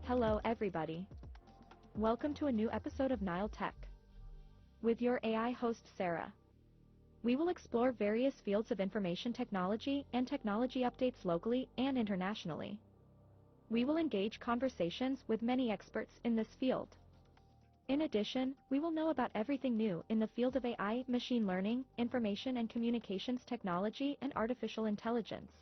Hello everybody. Welcome to a new episode of Nile Tech. With your AI host Sarah. We will explore various fields of information technology and technology updates locally and internationally. We will engage conversations with many experts in this field. In addition, we will know about everything new in the field of AI, machine learning, information and communications technology, and artificial intelligence.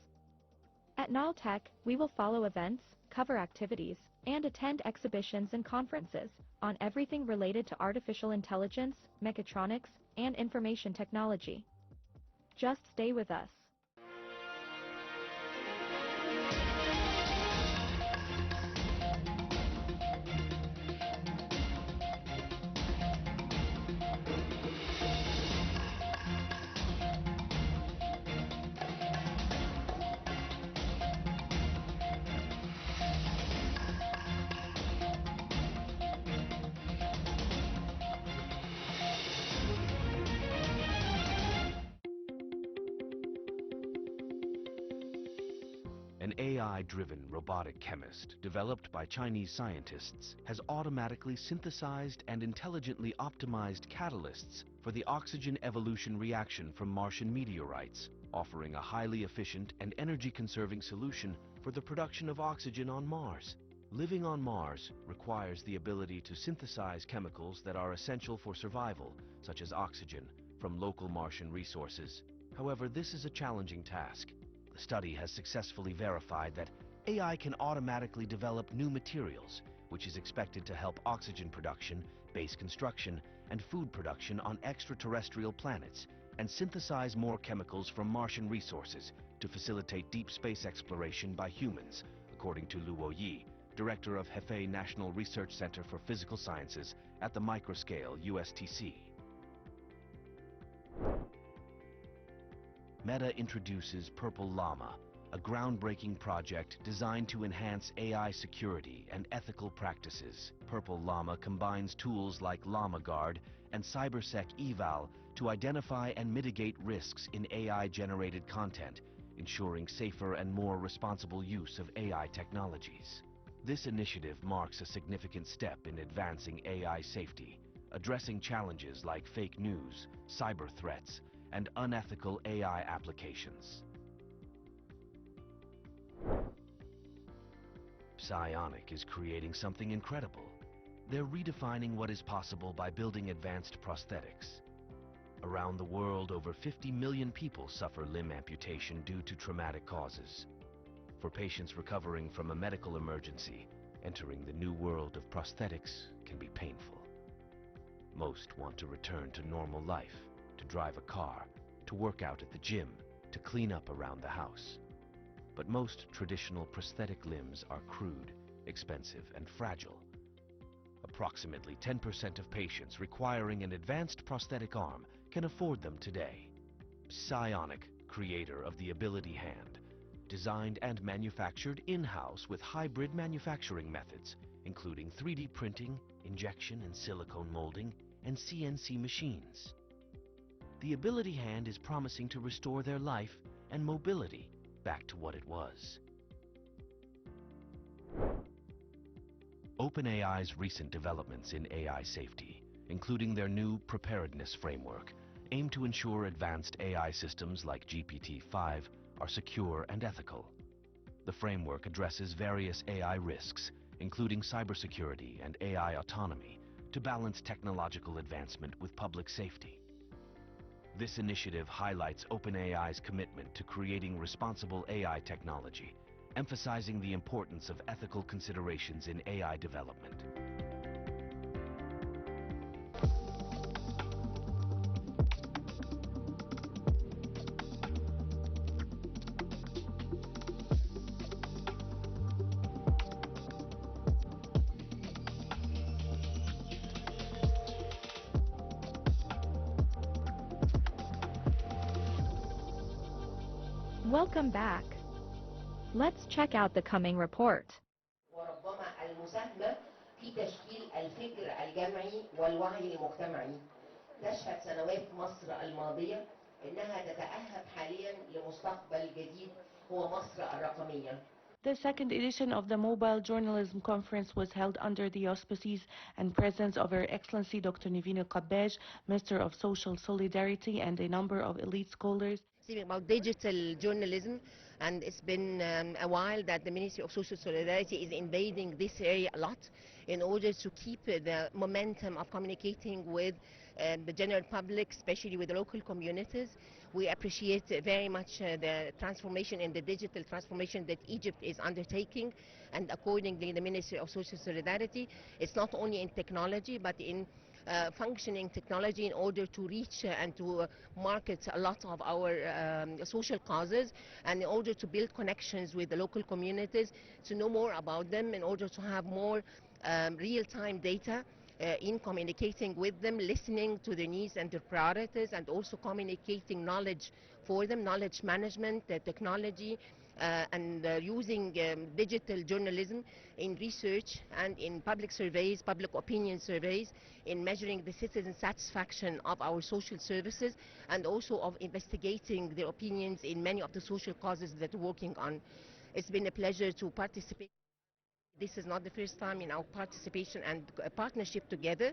At Nile Tech, we will follow events, cover activities, and attend exhibitions and conferences on everything related to artificial intelligence, mechatronics, and information technology. Just stay with us. An AI-driven robotic chemist developed by Chinese scientists has automatically synthesized and intelligently optimized catalysts for the oxygen evolution reaction from Martian meteorites, offering a highly efficient and energy-conserving solution for the production of oxygen on Mars. Living on Mars requires the ability to synthesize chemicals that are essential for survival, such as oxygen, from local Martian resources. However, this is a challenging task. The study has successfully verified that AI can automatically develop new materials, which is expected to help oxygen production, base construction, and food production on extraterrestrial planets, and synthesize more chemicals from Martian resources to facilitate deep space exploration by humans, according to Luo Yi, director of Hefei National Research Center for Physical Sciences at the Microscale USTC. Meta introduces Purple Llama, a groundbreaking project designed to enhance AI security and ethical practices. Purple Llama combines tools like Llama Guard and CyberSec Eval to identify and mitigate risks in AI-generated content, ensuring safer and more responsible use of AI technologies. This initiative marks a significant step in advancing AI safety, addressing challenges like fake news, cyber threats, and unethical AI applications. Psionic is creating something incredible. They're redefining what is possible by building advanced prosthetics. Around the world, over 50 million people suffer limb amputation due to traumatic causes. For patients recovering from a medical emergency, entering the new world of prosthetics can be painful. Most want to return to normal life, to drive a car, to work out at the gym, to clean up around the house. But most traditional prosthetic limbs are crude, expensive, and fragile. Approximately 10% of patients requiring an advanced prosthetic arm can afford them today. Psionic, creator of the Ability Hand, designed and manufactured in-house with hybrid manufacturing methods, including 3D printing, injection and silicone molding, and CNC machines. The Ability Hand is promising to restore their life and mobility back to what it was. OpenAI's recent developments in AI safety, including their new preparedness framework, aim to ensure advanced AI systems like GPT-5 are secure and ethical. The framework addresses various AI risks, including cybersecurity and AI autonomy, to balance technological advancement with public safety. This initiative highlights OpenAI's commitment to creating responsible AI technology, emphasizing the importance of ethical considerations in AI development. Welcome back. Let's check out the coming report. وربما المساهمة في تشكيل الفكر الجمعي والوعي المجتمعي. تشهد سنوات مصر الماضية إنها تتأهب حاليا لمستقبل جديد هو مصر الرقمية. The second edition of the Mobile Journalism Conference was held under the auspices and presence of Her Excellency Dr. Niveen Al-Qabbaj, Minister of Social Solidarity, and a number of elite scholars. Speaking about digital journalism, and it's been a while that the Ministry of Social Solidarity is invading this area a lot in order to keep the momentum of communicating with the general public, especially with the local communities. We appreciate very much the transformation and the digital transformation that Egypt is undertaking, and accordingly the Ministry of Social Solidarity, it's not only in technology but in functioning technology in order to reach and to market a lot of our social causes, and in order to build connections with the local communities, to know more about them, in order to have more real-time data in communicating with them, listening to their needs and their priorities, and also communicating knowledge for them, knowledge management, technology, and using digital journalism in research and in public surveys, public opinion surveys, in measuring the citizen satisfaction of our social services, and also of investigating their opinions in many of the social causes that we're working on. It's been a pleasure to participate. This is not the first time in our participation and partnership together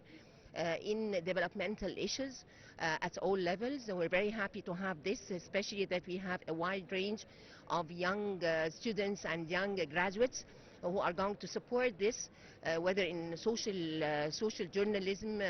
in developmental issues at all levels. And we're very happy to have this, especially that we have a wide range of young students and young graduates who are going to support this, whether in social journalism,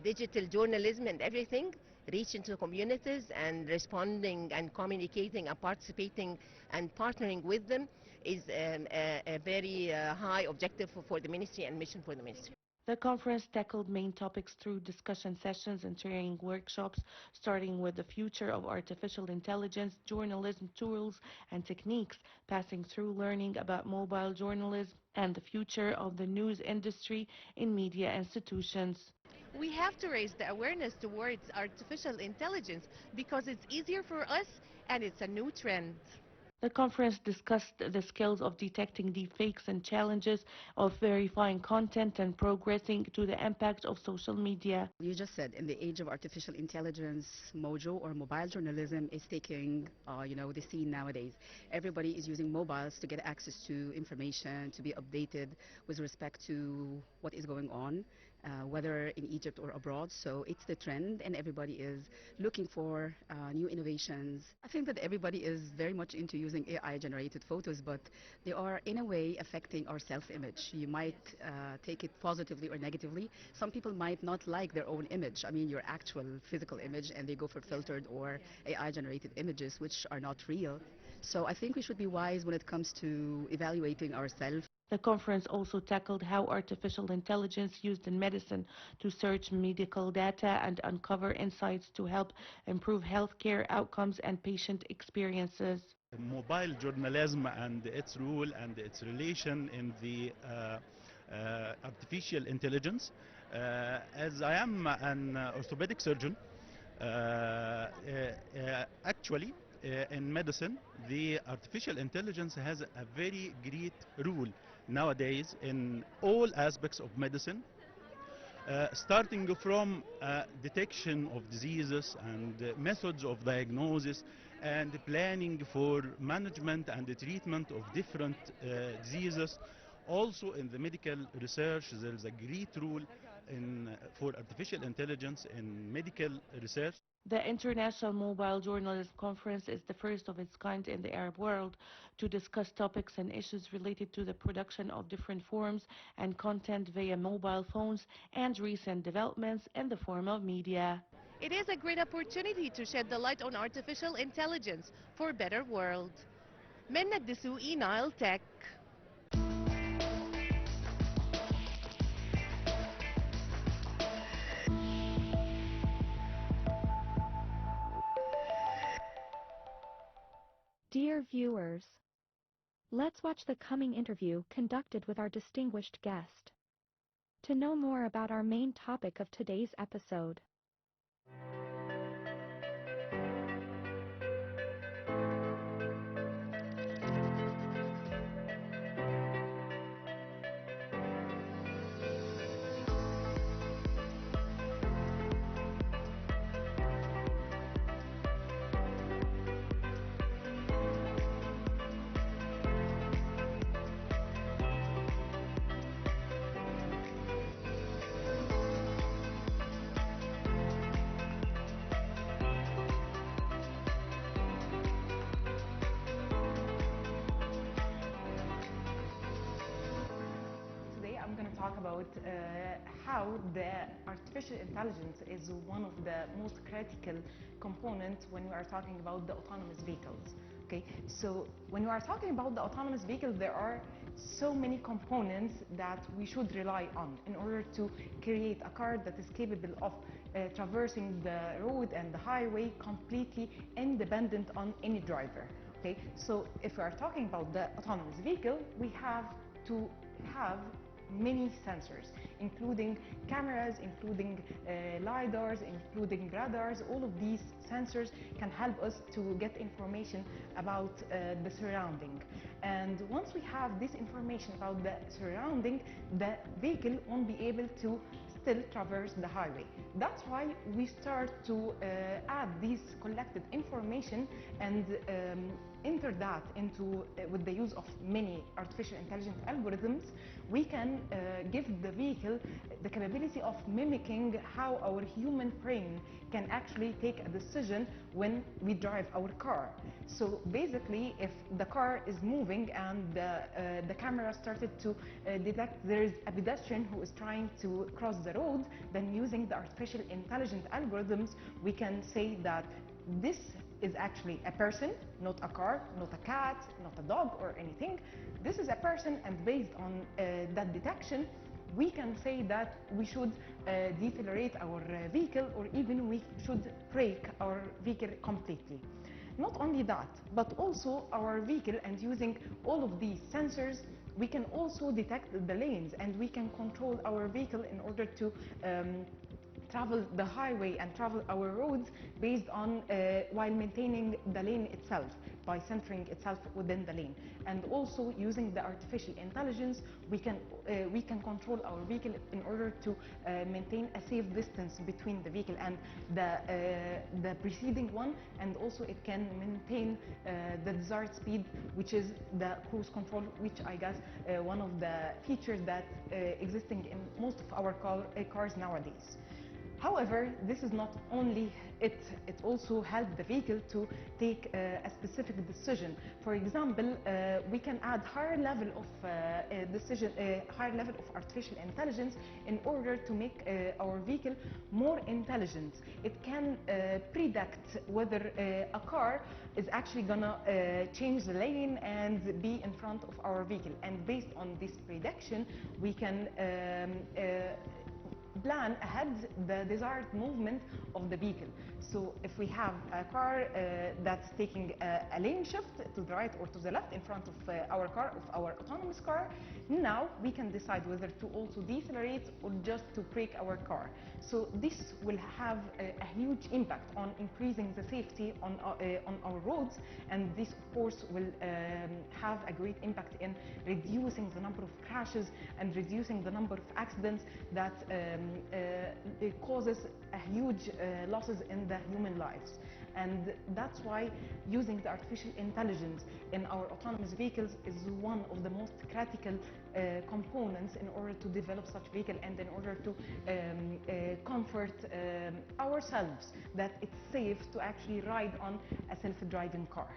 digital journalism, and everything, reaching to communities and responding and communicating and participating and partnering with them is a very high objective for the ministry and mission for the ministry. The conference tackled main topics through discussion sessions and training workshops, starting with the future of artificial intelligence, journalism tools and techniques, passing through learning about mobile journalism and the future of the news industry in media institutions. We have to raise the awareness towards artificial intelligence because it's easier for us and it's a new trend. The conference discussed the skills of detecting deepfakes and challenges of verifying content and progressing to the impact of social media. You just said in the age of artificial intelligence, mojo or mobile journalism is taking, the scene nowadays. Everybody is using mobiles to get access to information, to be updated with respect to what is going on, whether in Egypt or abroad. So it's the trend, and everybody is looking for new innovations. I think that everybody is very much into using AI-generated photos, but they are in a way affecting our self-image. You might take it positively or negatively. Some people might not like their own image, I mean your actual physical image, and they go for filtered or AI-generated images which are not real. So I think we should be wise when it comes to evaluating ourselves. The conference also tackled how artificial intelligence used in medicine to search medical data and uncover insights to help improve healthcare outcomes and patient experiences. Mobile journalism and its role and its relation in the artificial intelligence. As I am an orthopedic surgeon, actually in medicine, the artificial intelligence has a very great role nowadays in all aspects of medicine, starting from detection of diseases and methods of diagnosis and planning for management and the treatment of different diseases. Also in the medical research, there is a great role for artificial intelligence in medical research. The International Mobile Journalism Conference is the first of its kind in the Arab world to discuss topics and issues related to the production of different forms and content via mobile phones and recent developments in the form of media. It is a great opportunity to shed the light on artificial intelligence for a better world. Minna Dessouqi, Nile Tech. Dear viewers, let's watch the coming interview conducted with our distinguished guest to know more about our main topic of today's episode. about how the artificial intelligence is one of the most critical components when we are talking about the autonomous vehicles. Okay, so when we are talking about the autonomous vehicles, there are so many components that we should rely on in order to create a car that is capable of traversing the road and the highway completely independent on any driver. Okay, so if we are talking about the autonomous vehicle, we have to have many sensors, including cameras, including lidars, including radars. All of these sensors can help us to get information about the surrounding. And once we have this information about the surrounding, the vehicle won't be able to still traverse the highway. That's why we start to add this collected information and enter that into, with the use of many artificial intelligence algorithms, we can give the vehicle the capability of mimicking how our human brain can actually take a decision when we drive our car. So basically, if the car is moving and the camera started to detect there is a pedestrian who is trying to cross the road, then using the artificial intelligence algorithms, we can say that this is actually a person, not a car, not a cat, not a dog or anything. This is a person, and based on that detection, we can say that we should decelerate our vehicle, or even we should brake our vehicle completely. Not only that, but also our vehicle, and using all of these sensors, we can also detect the lanes, and we can control our vehicle in order to travel the highway and travel our roads based on while maintaining the lane itself, by centering itself within the lane. And also using the artificial intelligence, we can control our vehicle in order to maintain a safe distance between the vehicle and the preceding one, and also it can maintain the desired speed, which is the cruise control, which I guess one of the features that existing in most of our cars nowadays. However, this is not only it, it also helps the vehicle to take a specific decision. For example, we can add higher level of higher level of artificial intelligence in order to make our vehicle more intelligent. It can predict whether a car is actually gonna change the lane and be in front of our vehicle. And based on this prediction, we can plan ahead the desired movement of the vehicle. So if we have a car that's taking a lane shift to the right or to the left in front of our car, of our autonomous car, now we can decide whether to also decelerate or just to brake our car. So this will have a huge impact on increasing the safety on our roads, and this of course will have a great impact in reducing the number of crashes and reducing the number of accidents that it causes a huge losses in the human lives. And that's why using the artificial intelligence in our autonomous vehicles is one of the most critical components in order to develop such vehicle, and in order to comfort ourselves that it's safe to actually ride on a self-driving car.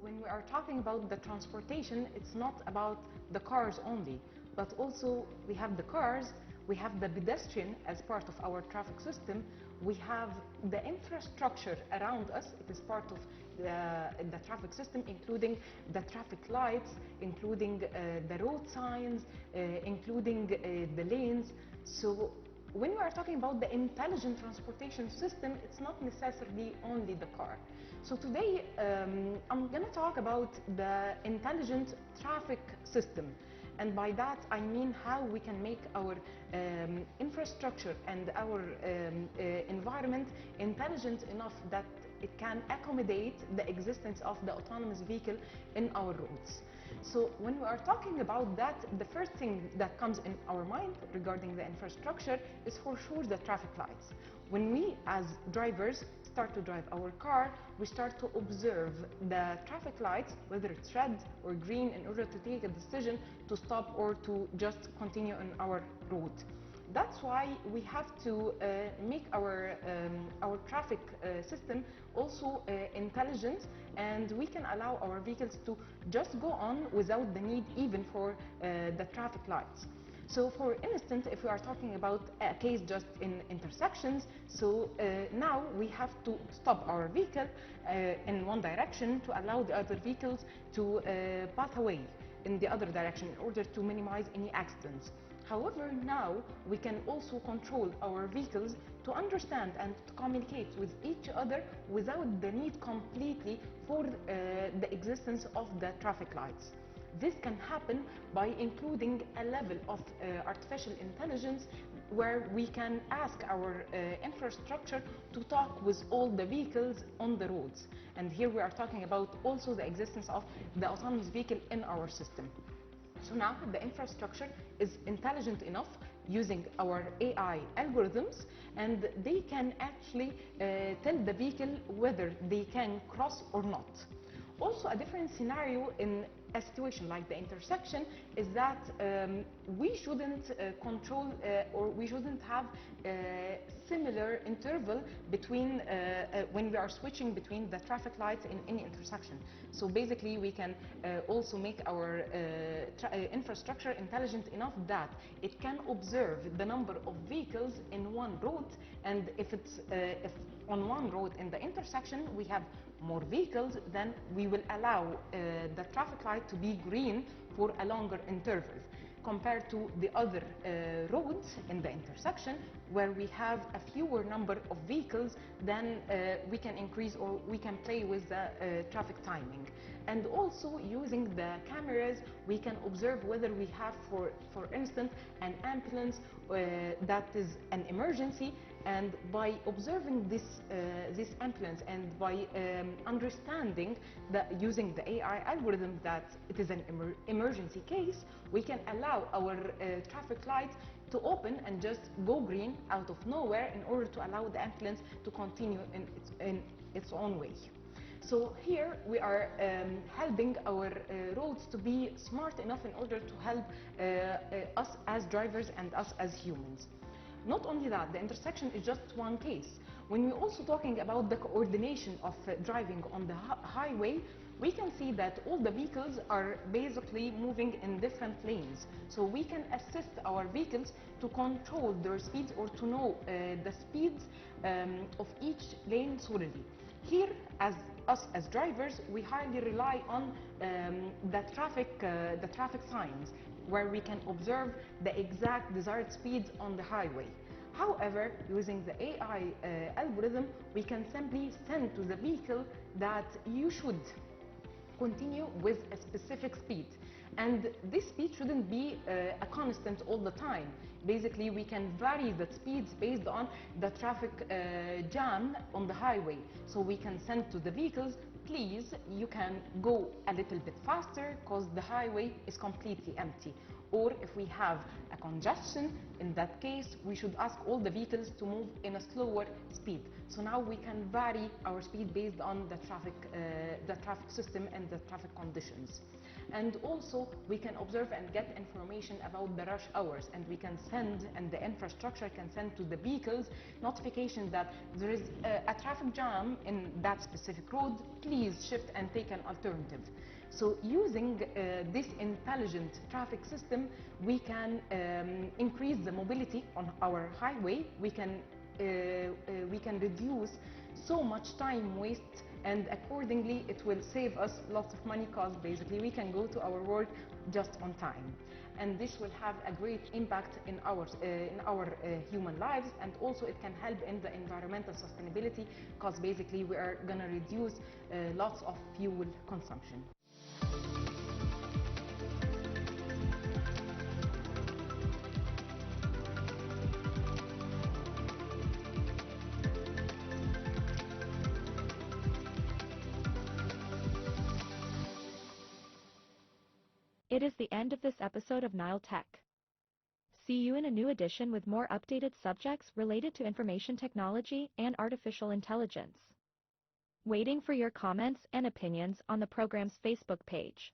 When we are talking about the transportation, it's not about the cars only, but also we have the cars, we have the pedestrian as part of our traffic system, we have the infrastructure around us, it is part of the traffic system, including the traffic lights, including the road signs, including the lanes. So when we are talking about the intelligent transportation system, it's not necessarily only the car. So today I'm going to talk about the intelligent traffic system. And by that, I mean how we can make our infrastructure and our environment intelligent enough that it can accommodate the existence of the autonomous vehicle in our roads. So when we are talking about that, the first thing that comes in our mind regarding the infrastructure is for sure the traffic lights. When we as drivers start to drive our car, we start to observe the traffic lights, whether it's red or green, in order to take a decision to stop or to just continue on our road. That's why we have to make our traffic system also intelligent, and we can allow our vehicles to just go on without the need even for the traffic lights. So for instance, if we are talking about a case just in intersections, so now we have to stop our vehicle in one direction to allow the other vehicles to pass away in the other direction in order to minimize any accidents. However, now we can also control our vehicles to understand and to communicate with each other without the need completely for the existence of the traffic lights. This can happen by including a level of artificial intelligence where we can ask our infrastructure to talk with all the vehicles on the roads. And here we are talking about also the existence of the autonomous vehicle in our system. So now the infrastructure is intelligent enough using our AI algorithms, and they can actually tell the vehicle whether they can cross or not. Also, a different scenario in a situation like the intersection is that we shouldn't control or we shouldn't have similar interval between when we are switching between the traffic lights in any intersection. So basically we can also make our infrastructure intelligent enough that it can observe the number of vehicles in one road, and if on one road in the intersection we have more vehicles, then we will allow the traffic light to be green for a longer interval compared to the other roads in the intersection where we have a fewer number of vehicles. Then we can increase or we can play with the traffic timing. And also using the cameras, we can observe whether we have, for instance, an ambulance that is an emergency, and by observing this ambulance and by understanding that using the AI algorithm that it is an emergency case, we can allow our traffic lights to open and just go green out of nowhere in order to allow the ambulance to continue in its own way. So here we are helping our roads to be smart enough in order to help us as drivers and us as humans. Not only that, the intersection is just one case. When we're also talking about the coordination of driving on the highway, we can see that all the vehicles are basically moving in different lanes. So we can assist our vehicles to control their speeds or to know the speeds of each lane solely. Here, as us as drivers, we highly rely on the traffic signs, where we can observe the exact desired speeds on the highway. However, using the AI algorithm, we can simply send to the vehicle that you should continue with a specific speed. And this speed shouldn't be a constant all the time. Basically, we can vary the speeds based on the traffic jam on the highway. So we can send to the vehicles, please, you can go a little bit faster because the highway is completely empty. Or if we have a congestion, in that case, we should ask all the vehicles to move in a slower speed. So now we can vary our speed based on the traffic system and the traffic conditions. And also we can observe and get information about the rush hours, and we can send, and the infrastructure can send to the vehicles notification that there is a traffic jam in that specific road, please shift and take an alternative. So using this intelligent traffic system, we can increase the mobility on our highway. We can reduce so much time waste, and accordingly it will save us lots of money because basically we can go to our work just on time. And this will have a great impact in our human lives, and also it can help in the environmental sustainability because basically we are going to reduce lots of fuel consumption. It is the end of this episode of Nile Tech. See you in a new edition with more updated subjects related to information technology and artificial intelligence. Waiting for your comments and opinions on the program's Facebook page.